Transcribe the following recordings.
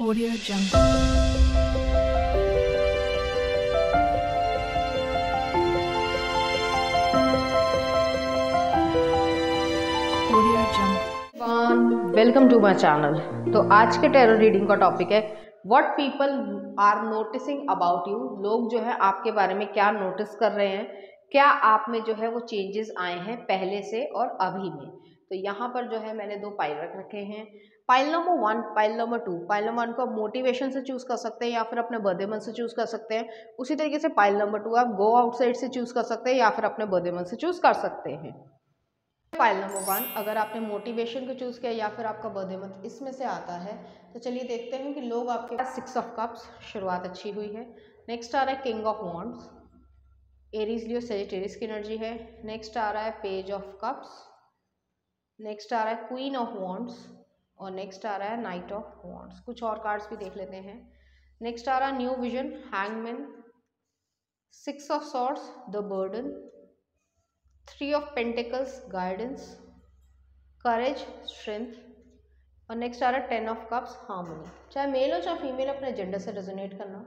Audio Jungle. Audio Jungle. Welcome to my channel. तो आज के टैरो रीडिंग का टॉपिक है what people are noticing about you. लोग जो है आपके बारे में क्या नोटिस कर रहे हैं, क्या आप में जो है वो चेंजेस आए हैं पहले से और अभी में। तो यहाँ पर जो है मैंने दो पाइल रख रखे हैं, pile number 1, pile number 2। Pile number 1 को आप मोटिवेशन से चूज कर सकते हैं या फिर अपने बर्थडे मंथ से चूज कर सकते हैं। उसी तरीके से पाइल नंबर 2 आप गो आउटसाइड से चूज कर सकते हैं या फिर अपने बर्थडे मंथ से चूज कर सकते हैं। फाइल नंबर 1 अगर आपने मोटिवेशन को चूज किया या फिर आपका बर्थडे मंथ इसमें से आता है, तो चलिए देखते हैं कि लोग आपके पास 6 ऑफ कप्स, शुरुआत अच्छी हुई है। नेक्स्ट आ रहा है king of wands, Aries Leo Sagittarius की एनर्जी है। नेक्स्ट आ रहा है पेज ऑफ कप्स, नेक्स्ट आ रहा है क्वीन ऑफ वॉन्ड्स और नेक्स्ट आ रहा है नाइट ऑफ वॉन्ड्स। कुछ और कार्ड्स भी देख लेते हैं। नेक्स्ट आ रहा है new vision, hangman, 6 of swords the burden, 3 of pentacles guidance, courage strength और नेक्स्ट आ रहा है 10 ऑफ कप्स हार्मनी। चाहे मेल हो चाहे फीमेल, अपने जेंडर से रेजोनेट करना।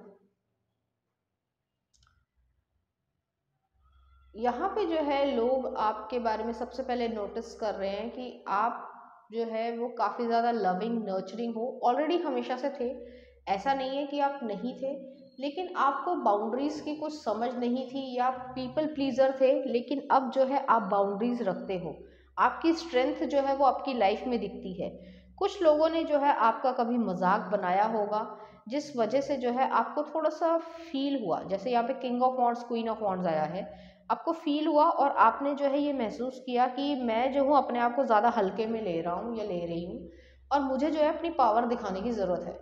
यहाँ पे जो है लोग आपके बारे में सबसे पहले नोटिस कर रहे हैं कि आप जो है वो काफ़ी ज़्यादा लविंग नर्चरिंग हो, ऑलरेडी हमेशा से थे। ऐसा नहीं है कि आप नहीं थे, लेकिन आपको बाउंड्रीज की कुछ समझ नहीं थी या पीपल प्लीजर थे, लेकिन अब जो है आप बाउंड्रीज रखते हो। आपकी स्ट्रेंथ जो है वो आपकी लाइफ में दिखती है। कुछ लोगों ने जो है आपका कभी मजाक बनाया होगा, जिस वजह से जो है आपको थोड़ा सा फील हुआ, जैसे यहाँ पे king of wands queen of wands आया है, आपको फील हुआ और आपने जो है ये महसूस किया कि मैं जो हूँ अपने आप को ज़्यादा हल्के में ले रहा हूँ या ले रही हूँ और मुझे जो है अपनी पावर दिखाने की ज़रूरत है।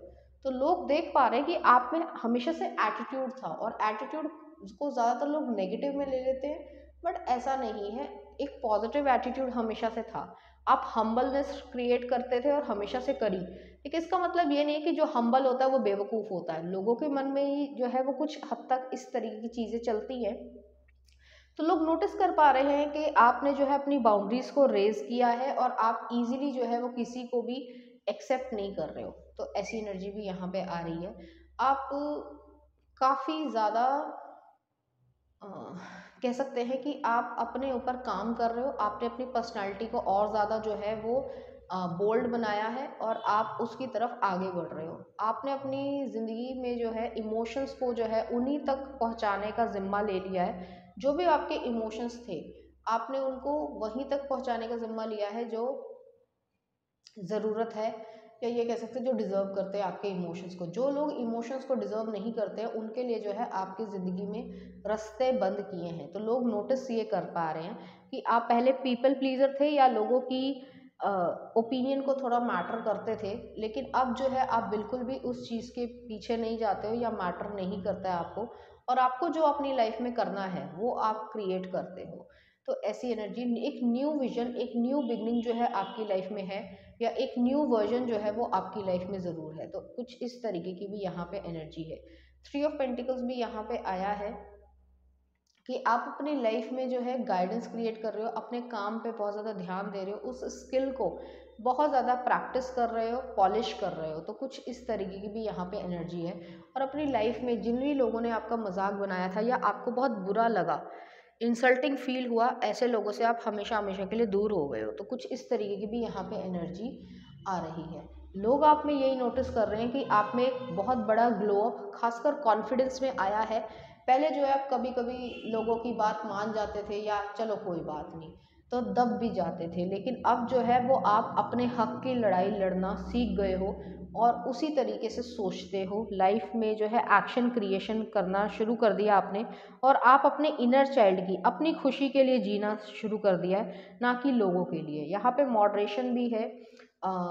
तो लोग देख पा रहे हैं कि आप में हमेशा से एटीट्यूड था और एटीट्यूड को ज़्यादातर लोग नेगेटिव में ले लेते हैं, बट ऐसा नहीं है। एक पॉजिटिव एटीट्यूड हमेशा से था। आप हम्बलनेस क्रिएट करते थे और हमेशा से करी, लेकिन इसका मतलब ये नहीं है कि जो हम्बल होता है वो बेवकूफ़ होता है। लोगों के मन में ही जो है वो कुछ हद तक इस तरीके की चीज़ें चलती हैं। तो लोग नोटिस कर पा रहे हैं कि आपने जो है अपनी बाउंड्रीज को रेज किया है और आप इजीली जो है वो किसी को भी एक्सेप्ट नहीं कर रहे हो। तो ऐसी एनर्जी भी यहाँ पे आ रही है। आप काफ़ी ज़्यादा कह सकते हैं कि आप अपने ऊपर काम कर रहे हो। आपने अपनी पर्सनालिटी को और ज़्यादा जो है वो बोल्ड बनाया है और आप उसकी तरफ आगे बढ़ रहे हो। आपने अपनी ज़िंदगी में जो है इमोशंस को जो है उन्हीं तक पहुंचाने का जिम्मा ले लिया है। जो भी आपके इमोशंस थे, आपने उनको वहीं तक पहुंचाने का जिम्मा लिया है जो ज़रूरत है, या ये कह सकते हैं जो डिज़र्व करते हैं आपके इमोशंस को। जो लोग इमोशंस को डिज़र्व नहीं करते हैं, उनके लिए जो है आपकी ज़िंदगी में रास्ते बंद किए हैं। तो लोग नोटिस ये कर पा रहे हैं कि आप पहले पीपल प्लीजर थे या लोगों की ओपिनियन को थोड़ा मैटर करते थे, लेकिन अब जो है आप बिल्कुल भी उस चीज़ के पीछे नहीं जाते हो या मैटर नहीं करता है आपको, और आपको जो अपनी लाइफ में करना है वो आप क्रिएट करते हो। तो ऐसी एनर्जी, एक न्यू विजन, एक न्यू बिगनिंग जो है आपकी लाइफ में है, या एक न्यू वर्जन जो है वो आपकी लाइफ में ज़रूर है। तो कुछ इस तरीके की भी यहाँ पे एनर्जी है। 3 ऑफ पेंटिकल्स भी यहाँ पे आया है कि आप अपनी लाइफ में जो है गाइडेंस क्रिएट कर रहे हो, अपने काम पे बहुत ज़्यादा ध्यान दे रहे हो, उस स्किल को बहुत ज़्यादा प्रैक्टिस कर रहे हो, पॉलिश कर रहे हो। तो कुछ इस तरीके की भी यहाँ पे एनर्जी है। और अपनी लाइफ में जिन भी लोगों ने आपका मजाक बनाया था या आपको बहुत बुरा लगा, इंसल्टिंग फील हुआ, ऐसे लोगों से आप हमेशा हमेशा के लिए दूर हो गए हो। तो कुछ इस तरीके की भी यहाँ पे एनर्जी आ रही है। लोग आप में यही नोटिस कर रहे हैं कि आप में एक बहुत बड़ा ग्लो अप, खासकर कॉन्फिडेंस में आया है। पहले जो है आप कभी कभी लोगों की बात मान जाते थे या चलो कोई बात नहीं, तो दब भी जाते थे, लेकिन अब जो है वो आप अपने हक की लड़ाई लड़ना सीख गए हो और उसी तरीके से सोचते हो। लाइफ में जो है एक्शन क्रिएशन करना शुरू कर दिया आपने, और आप अपने इनर चाइल्ड की, अपनी खुशी के लिए जीना शुरू कर दिया है, ना कि लोगों के लिए। यहाँ पे मॉडरेशन भी है।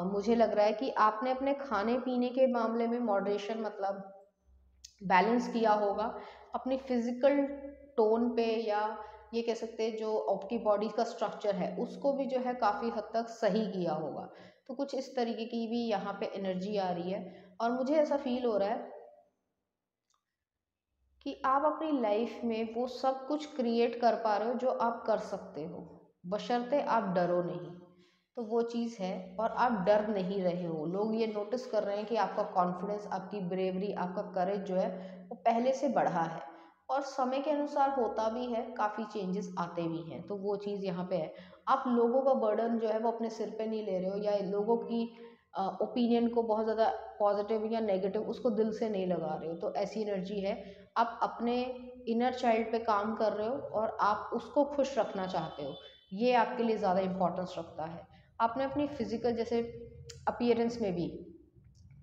मुझे लग रहा है कि आपने अपने खाने पीने के मामले में मॉडरेशन, मतलब बैलेंस किया होगा। अपनी फिजिकल टोन पे, या ये कह सकते हैं जो आपकी बॉडी का स्ट्रक्चर है उसको भी जो है काफ़ी हद तक सही किया होगा। तो कुछ इस तरीके की भी यहाँ पे एनर्जी आ रही है। और मुझे ऐसा फील हो रहा है कि आप अपनी लाइफ में वो सब कुछ क्रिएट कर पा रहे हो जो आप कर सकते हो, बशर्ते आप डरो नहीं। तो वो चीज़ है। और आप डर नहीं रहे हो, लोग ये नोटिस कर रहे हैं कि आपका कॉन्फिडेंस, आपकी ब्रेवरी, आपका करेज जो है वो पहले से बढ़ा है। और समय के अनुसार होता भी है, काफ़ी चेंजेस आते भी हैं, तो वो चीज़ यहाँ पे है। आप लोगों का बर्डन जो है वो अपने सिर पे नहीं ले रहे हो, या लोगों की ओपिनियन को बहुत ज़्यादा पॉजिटिव या नेगेटिव उसको दिल से नहीं लगा रहे हो, तो ऐसी एनर्जी है। आप अपने इनर चाइल्ड पे काम कर रहे हो और आप उसको खुश रखना चाहते हो, ये आपके लिए ज़्यादा इम्पोर्टेंस रखता है। आपने अपनी फिजिकल जैसे अपीयरेंस में भी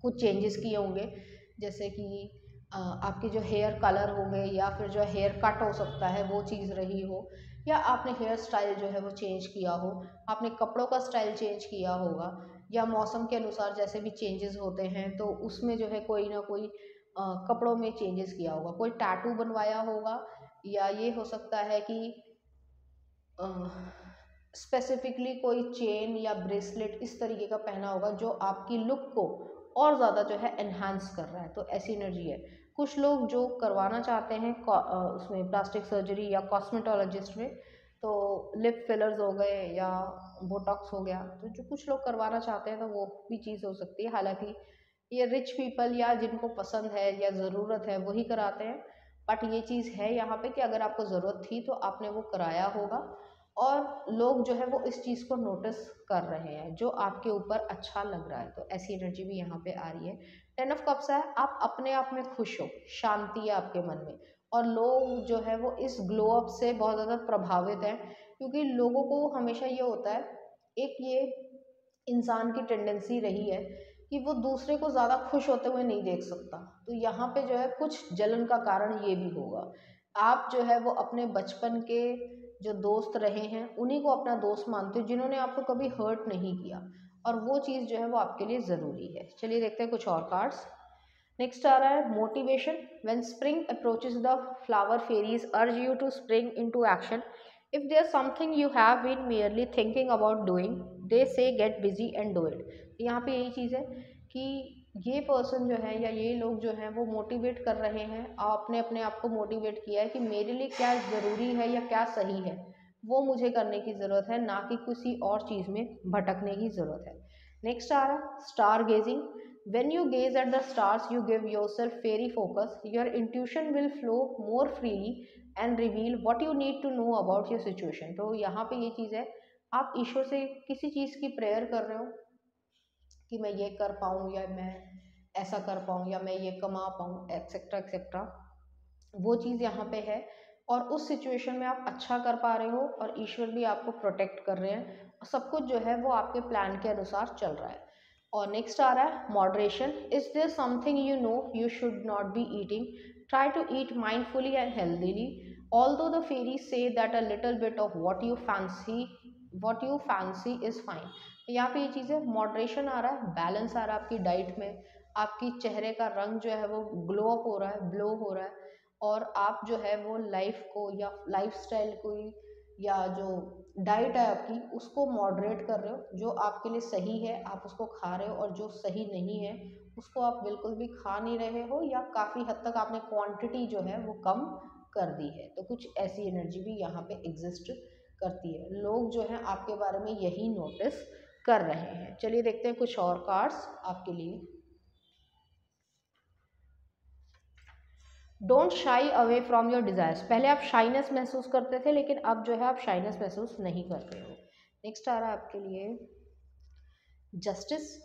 कुछ चेंजेस किए होंगे, जैसे कि आपके जो हेयर कलर हो गए, या फिर जो हेयर कट हो सकता है वो चीज़ रही हो, या आपने हेयर स्टाइल जो है वो चेंज किया हो, आपने कपड़ों का स्टाइल चेंज किया होगा, या मौसम के अनुसार जैसे भी चेंजेस होते हैं तो उसमें जो है कोई ना कोई कपड़ों में चेंजेस किया होगा, कोई टैटू बनवाया होगा, या ये हो सकता है कि स्पेसिफिकली कोई चेन या ब्रेसलेट इस तरीके का पहना होगा जो आपकी लुक को और ज़्यादा जो है एनहांस कर रहा है, तो ऐसी एनर्जी है। कुछ लोग जो करवाना चाहते हैं उसमें प्लास्टिक सर्जरी या कॉस्मेटोलॉजिस्ट में, तो लिप फिलर्स हो गए या बोटॉक्स हो गया, तो जो कुछ लोग करवाना चाहते हैं तो वो भी चीज़ हो सकती है। हालांकि ये रिच पीपल या जिनको पसंद है या ज़रूरत है वही कराते हैं, बट ये चीज़ है यहाँ पे कि अगर आपको ज़रूरत थी तो आपने वो कराया होगा, और लोग जो है वो इस चीज़ को नोटिस कर रहे हैं जो आपके ऊपर अच्छा लग रहा है, तो ऐसी एनर्जी भी यहाँ पे आ रही है। 10 ऑफ कप्स है, आप अपने आप में खुश हो, शांति है आपके मन में, और लोग जो है वो इस ग्लो अप से बहुत ज़्यादा प्रभावित हैं, क्योंकि लोगों को हमेशा ये होता है, एक ये इंसान की टेंडेंसी रही है कि वो दूसरे को ज़्यादा खुश होते हुए नहीं देख सकता, तो यहाँ पे जो है कुछ जलन का कारण ये भी होगा। आप जो है वो अपने बचपन के जो दोस्त रहे हैं उन्हीं को अपना दोस्त मानते हो, जिन्होंने आपको कभी हर्ट नहीं किया, और वो चीज़ जो है वो आपके लिए ज़रूरी है। चलिए देखते हैं कुछ और कार्ड्स। नेक्स्ट आ रहा है motivation. When spring approaches the flower fairies urge you to spring into action. If there something you have been merely thinking about doing, they say get busy and do it. यहाँ पे यही चीज़ है कि ये person जो है या ये लोग जो हैं वो मोटिवेट कर रहे हैं, आपने अपने आप को मोटिवेट किया है कि मेरे लिए क्या ज़रूरी है या क्या सही है, वो मुझे करने की ज़रूरत है, ना कि किसी और चीज़ में भटकने की ज़रूरत है। नेक्स्ट आ रहा star gazing. When you gaze at the stars, you give yourself fairy focus. Your intuition will flow more freely and reveal what you need to know about your situation. तो यहाँ पे ये चीज़ है, आप ईश्वर से किसी चीज़ की प्रेयर कर रहे हो कि मैं ये कर पाऊँ, या मैं ऐसा कर पाऊँ, या मैं ये कमा पाऊँ, एक्सेट्रा एक्सेट्रा, वो चीज़ यहाँ पे है। और उस सिचुएशन में आप अच्छा कर पा रहे हो, और ईश्वर भी आपको प्रोटेक्ट कर रहे हैं, और सब कुछ जो है वो आपके प्लान के अनुसार चल रहा है। और नेक्स्ट आ रहा है moderation. Is there something you know you should not be eating, try to eat mindfully and healthily, although the fairies say that a little bit of what you fancy is fine. यहाँ पे ये चीज़ है, moderation आ रहा है, balance आ रहा है आपकी diet में, आपकी चेहरे का रंग जो है वो ग्लो अप हो रहा है, ग्लो हो रहा है, और आप जो है वो लाइफ को या लाइफ स्टाइल को, या जो डाइट है आपकी उसको मॉडरेट कर रहे हो, जो आपके लिए सही है आप उसको खा रहे हो, और जो सही नहीं है उसको आप बिल्कुल भी खा नहीं रहे हो, या काफ़ी हद तक आपने क्वांटिटी जो है वो कम कर दी है, तो कुछ ऐसी एनर्जी भी यहाँ पे एग्जिस्ट करती है। लोग जो हैं आपके बारे में यही नोटिस कर रहे हैं। चलिए देखते हैं कुछ और कार्ड्स आपके लिए। Don't shy away from your desires. पहले आप शाइनेस महसूस करते थे, लेकिन अब जो है आप शाइनेस महसूस नहीं कर रहे हो। नेक्स्ट आ रहा है आपके लिए justice,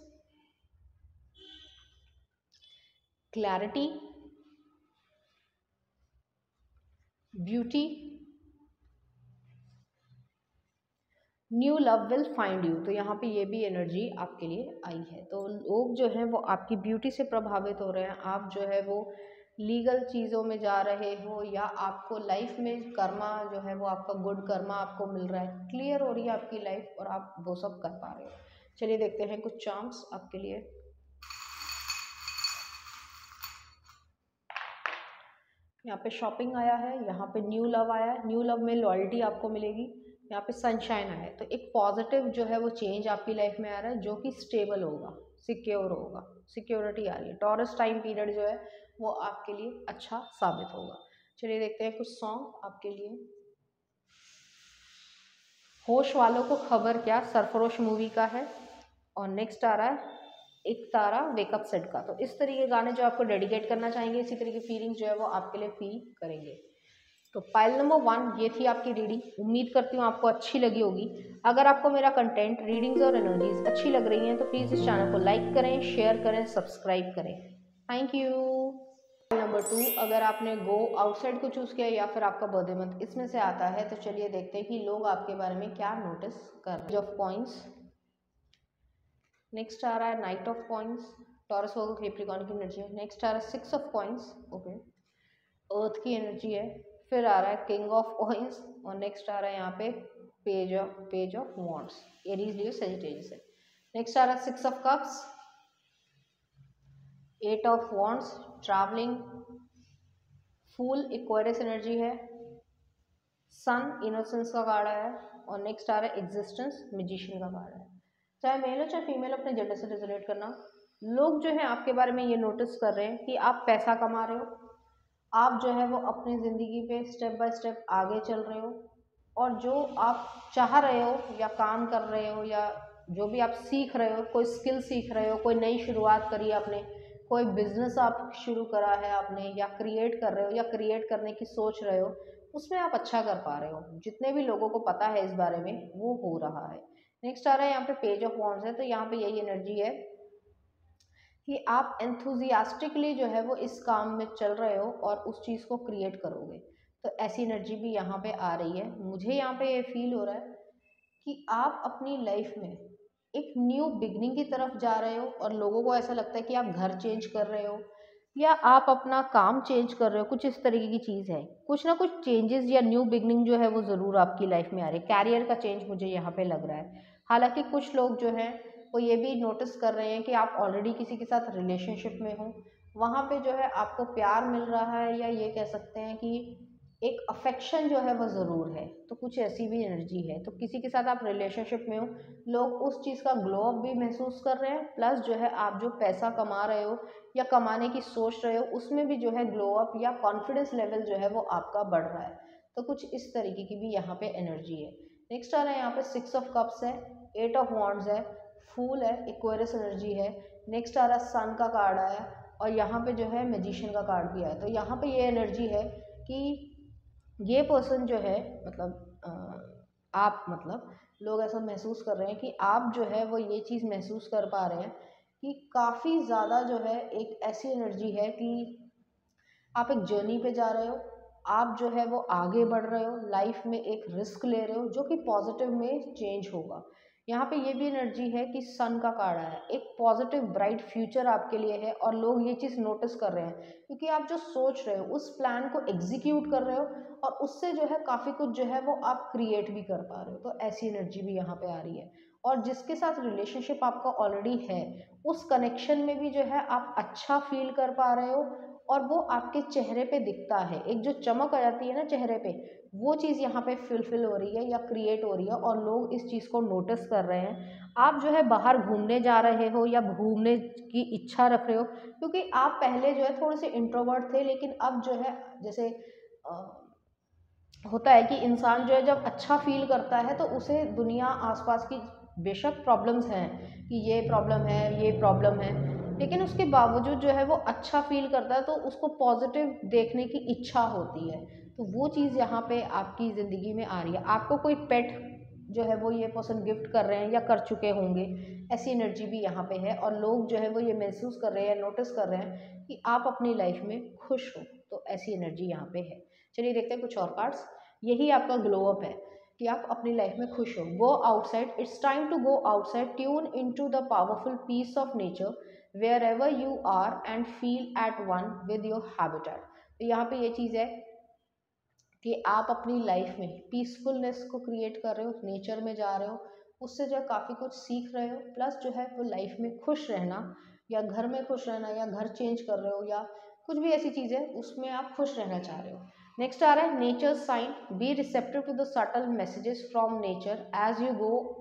clarity, beauty, new love will find you. तो यहाँ पे ये भी एनर्जी आपके लिए आई है, तो लोग जो हैं वो आपकी ब्यूटी से प्रभावित हो रहे हैं। आप जो है वो लीगल चीज़ों में जा रहे हो, या आपको लाइफ में कर्मा जो है वो आपका गुड कर्मा आपको मिल रहा है, क्लियर हो रही है आपकी लाइफ, और आप वो सब कर पा रहे हो। चलिए देखते हैं कुछ चार्म्स आपके लिए। यहाँ पे शॉपिंग आया है, यहाँ पे न्यू लव आया है, न्यू लव में लॉयल्टी आपको मिलेगी, यहाँ पे सनशाइन आया है, तो एक पॉजिटिव जो है वो चेंज आपकी लाइफ में आ रहा है, जो कि स्टेबल होगा, सिक्योर होगा, सिक्योरिटी आ रही है। टॉरस टाइम पीरियड जो है वो आपके लिए अच्छा साबित होगा। चलिए देखते हैं कुछ सॉन्ग आपके लिए। होश वालों को खबर क्या सरफरोश मूवी का है। और नेक्स्ट आ रहा है एक तारा वेकअप सेट का। तो इस तरीके के गाने जो आपको डेडिकेट करना चाहेंगे, इसी तरीके की फीलिंग्स जो है वो आपके लिए फील करेंगे। तो पाइल नंबर 1 ये थी आपकी रीडिंग। उम्मीद करती हूँ आपको अच्छी लगी होगी। अगर आपको मेरा कंटेंट, रीडिंग्स और एनर्जीज अच्छी लग रही हैं तो प्लीज़ इस चैनल को लाइक करें, शेयर करें, सब्सक्राइब करें। Thank you. नंबर 2 अगर आपने गो आउटसाइड को चूज़ किया या फिर आपका बर्थडे मंथ इसमें से आता है, तो चलिए देखते हैं कि लोग आपके बारे में क्या नोटिस कर रहे हैं। ऑफ कॉइंस, नेक्स्ट आ रहा है night of coins, Taurus Virgo Capricorn की एनर्जी है। नेक्स्ट आ रहा है 6 ऑफ कॉइंस, ओके, अर्थ की एनर्जी है। फिर आ रहा है किंग ऑफ कॉइंस और नेक्स्ट आ रहा है यहाँ पे page of wands, Aries Leo Sagittarius है। नेक्स्ट आ रहा है 6 of cups, 8 of wands, travelling, fool Aquarius energy है, सन इनोसेंस का कार्ड है और नेक्स्ट आ रहा है एग्जिस्टेंस मैजिशियन का कार्ड है। चाहे मेल हो चाहे फीमेल, अपने जेंडर से रिजोनेट करना। लोग जो है आपके बारे में ये नोटिस कर रहे हैं कि आप पैसा कमा रहे हो, आप जो है वो अपनी ज़िंदगी पे स्टेप बाय स्टेप आगे चल रहे हो और जो आप चाह रहे हो या काम कर रहे हो या जो भी आप सीख रहे हो, कोई स्किल सीख रहे हो, कोई नई शुरुआत करी है आपने, कोई बिजनेस आप शुरू करा है आपने या क्रिएट कर रहे हो या क्रिएट करने की सोच रहे हो, उसमें आप अच्छा कर पा रहे हो। जितने भी लोगों को पता है इस बारे में वो हो रहा है। नेक्स्ट आ रहा है यहाँ पे पेज ऑफ वॉन्ड्स है। तो यहाँ पे यही एनर्जी है कि आप एंथुजियास्टिकली जो है वो इस काम में चल रहे हो और उस चीज़ को क्रिएट करोगे। तो ऐसी एनर्जी भी यहाँ पे आ रही है। मुझे यहाँ पे ये फील हो रहा है कि आप अपनी लाइफ में एक न्यू बिगनिंग की तरफ जा रहे हो और लोगों को ऐसा लगता है कि आप घर चेंज कर रहे हो या आप अपना काम चेंज कर रहे हो, कुछ इस तरीके की चीज़ है। कुछ ना कुछ चेंजेस या न्यू बिगनिंग जो है वो ज़रूर आपकी लाइफ में आ रही है। कैरियर का चेंज मुझे यहाँ पे लग रहा है। हालांकि कुछ लोग जो हैं वो ये भी नोटिस कर रहे हैं कि आप ऑलरेडी किसी के साथ रिलेशनशिप में हो, वहाँ पे जो है आपको प्यार मिल रहा है या ये कह सकते हैं कि एक अफेक्शन जो है वो ज़रूर है। तो कुछ ऐसी भी एनर्जी है। तो किसी के साथ आप रिलेशनशिप में हो, लोग उस चीज़ का ग्लो अप भी महसूस कर रहे हैं, प्लस जो है आप जो पैसा कमा रहे हो या कमाने की सोच रहे हो उसमें भी जो है ग्लो अप या कॉन्फिडेंस लेवल जो है वो आपका बढ़ रहा है। तो कुछ इस तरीके की भी यहाँ पे एनर्जी है। नेक्स्ट आ रहा है यहाँ पे 6 ऑफ कप्स है, 8 ऑफ वॉन्ड्स है, फूल है, इक्वेरियस एनर्जी है। नेक्स्ट आ रहा है सन का कार्ड आया और यहाँ पे जो है मैजिशियन का कार्ड भी आया। तो यहाँ पे ये एनर्जी है कि ये पर्सन जो है आप मतलब लोग ऐसा महसूस कर रहे हैं कि आप जो है वो ये चीज़ महसूस कर पा रहे हैं कि काफ़ी ज़्यादा जो है एक ऐसी एनर्जी है कि आप एक जर्नी पे जा रहे हो, आप जो है वो आगे बढ़ रहे हो, लाइफ में एक रिस्क ले रहे हो जो कि पॉजिटिव में चेंज होगा। यहाँ पे ये भी एनर्जी है कि सन का कार्ड आया है, एक पॉजिटिव ब्राइट फ्यूचर आपके लिए है और लोग ये चीज़ नोटिस कर रहे हैं क्योंकि आप जो सोच रहे हो उस प्लान को एग्जीक्यूट कर रहे हो और उससे जो है काफ़ी कुछ जो है वो आप क्रिएट भी कर पा रहे हो। तो ऐसी एनर्जी भी यहाँ पे आ रही है। और जिसके साथ रिलेशनशिप आपका ऑलरेडी है उस कनेक्शन में भी जो है आप अच्छा फील कर पा रहे हो और वो आपके चेहरे पे दिखता है। एक जो चमक आ जाती है ना चेहरे पे, वो चीज़ यहाँ पे फुलफिल हो रही है या क्रिएट हो रही है और लोग इस चीज़ को नोटिस कर रहे हैं। आप जो है बाहर घूमने जा रहे हो या घूमने की इच्छा रख रहे हो क्योंकि आप पहले जो है थोड़े से इंट्रोवर्ट थे, लेकिन अब जो है जैसे होता है कि इंसान जो है जब अच्छा फील करता है तो उसे दुनिया आसपास की बेशक प्रॉब्लम्स हैं कि ये प्रॉब्लम है, ये प्रॉब्लम है, लेकिन उसके बावजूद जो है वो अच्छा फील करता है तो उसको पॉजिटिव देखने की इच्छा होती है। तो वो चीज़ यहाँ पे आपकी ज़िंदगी में आ रही है। आपको कोई पेट जो है वो ये पर्सन गिफ्ट कर रहे हैं या कर चुके होंगे, ऐसी एनर्जी भी यहाँ पे है और लोग जो है वो ये महसूस कर रहे हैं, नोटिस कर रहे हैं कि आप अपनी लाइफ में खुश हो। तो ऐसी एनर्जी यहाँ पे है। चलिए देखते हैं कुछ और कार्ड्स। यही आपका ग्लो अप है कि आप अपनी लाइफ में खुश हो। Go outside, it's time to go outside, tune into the powerful peace of nature wherever you are and feel at one with your habitat. तो यहाँ पे ये चीज़ है कि आप अपनी लाइफ में पीसफुलनेस को क्रिएट कर रहे हो, नेचर में जा रहे हो, उससे जो है काफ़ी कुछ सीख रहे हो, प्लस जो है वो लाइफ में खुश रहना या घर में खुश रहना या घर चेंज कर रहे हो या कुछ भी ऐसी चीज़ है उसमें आप खुश रहना चाह रहे हो। नेक्स्ट आ रहा है nature sign, be receptive to the subtle messages from nature as you go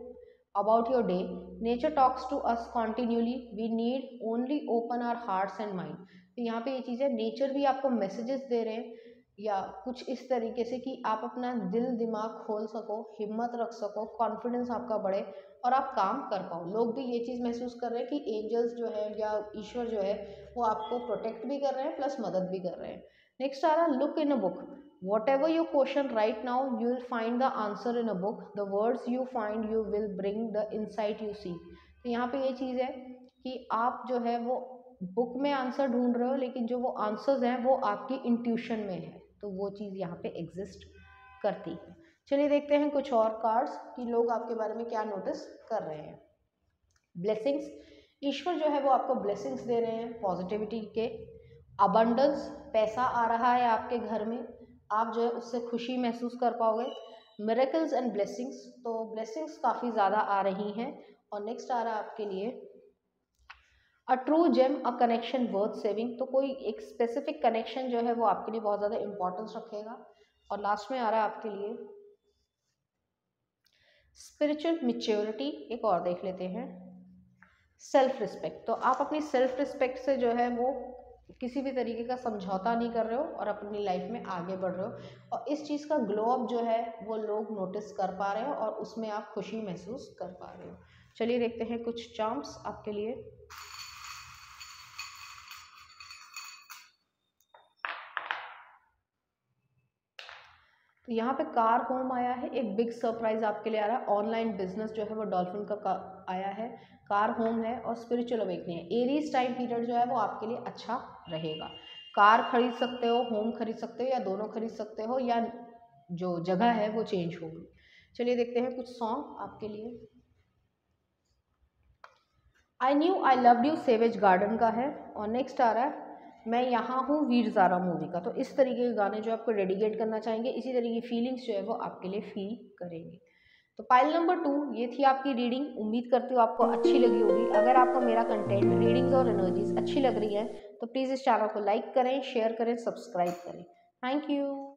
about your day. Nature talks to us continually. We need only open our hearts and mind. तो यहाँ पे ये चीज़ है, नेचर भी आपको मैसेजेस दे रहे हैं या कुछ इस तरीके से कि आप अपना दिल दिमाग खोल सको, हिम्मत रख सको, कॉन्फिडेंस आपका बढ़े और आप काम कर पाओ। लोग भी ये चीज़ महसूस कर रहे हैं कि एंजल्स जो है या ईश्वर जो है वो आपको प्रोटेक्ट भी कर रहे हैं प्लस मदद भी कर रहे हैं। नेक्स्ट आ रहा है look in a book, whatever your question right now you will find the answer in a book, the words you find you will bring the insight you see. तो यहाँ पे ये चीज़ है कि आप जो है वो बुक में आंसर ढूंढ रहे हो, लेकिन जो वो आंसर्स हैं वो आपकी इंट्यूशन में है, तो वो चीज़ यहाँ पे एग्जिस्ट करती है। चलिए देखते हैं कुछ और कार्ड्स कि लोग आपके बारे में क्या नोटिस कर रहे हैं। ब्लेसिंग्स, ईश्वर जो है वो आपको ब्लेसिंग्स दे रहे हैं पॉजिटिविटी के। अबंडेंस, पैसा आ रहा है आपके घर में, आप जो है उससे खुशी महसूस कर पाओगे। मिरेकल्स एंड ब्लेसिंग्स, तो ब्लेसिंग्स काफ़ी ज़्यादा आ रही हैं। और नेक्स्ट आ रहा है आपके लिए a true gem, a connection worth saving, तो कोई एक स्पेसिफिक कनेक्शन जो है वो आपके लिए बहुत ज़्यादा इंपॉर्टेंस रखेगा। और लास्ट में आ रहा है आपके लिए स्पिरिचुअल मैच्योरिटी, एक और देख लेते हैं सेल्फ रिस्पेक्ट, तो आप अपनी सेल्फ रिस्पेक्ट से जो है वो किसी भी तरीके का समझौता नहीं कर रहे हो और अपनी लाइफ में आगे बढ़ रहे हो, और इस चीज़ का ग्लो अप जो है वो लोग नोटिस कर पा रहे हो और उसमें आप खुशी महसूस कर पा रहे हो। चलिए देखते हैं कुछ चार्म्स आपके लिए। तो यहाँ पे कार होम आया है, एक बिग सरप्राइज आपके लिए आ रहा है। ऑनलाइन बिजनेस जो है वो डॉल्फिन का आया है, कार होम है और स्पिरिचुअल अवेकनिंग है। एरीज टाइम पीरियड जो है वो आपके लिए अच्छा रहेगा। कार खरीद सकते हो, होम खरीद सकते हो या दोनों खरीद सकते हो, या जो जगह है वो चेंज होगी। चलिए देखते हैं कुछ सॉन्ग आपके लिए। I knew I loved you Savage Garden का है। और नेक्स्ट आ रहा है मैं यहाँ हूँ वीर ज़ारा मूवी का। तो इस तरीके के गाने जो आपको डेडिकेट करना चाहेंगे, इसी तरीके की फीलिंग्स जो है वो आपके लिए फील करेंगे। तो पाइल नंबर 2 ये थी आपकी रीडिंग। उम्मीद करती हूँ आपको अच्छी लगी होगी। अगर आपको मेरा कंटेंट, रीडिंग्स और एनर्जीज अच्छी लग रही है तो प्लीज़ इस चैनल को लाइक करें, शेयर करें, सब्सक्राइब करें। Thank you.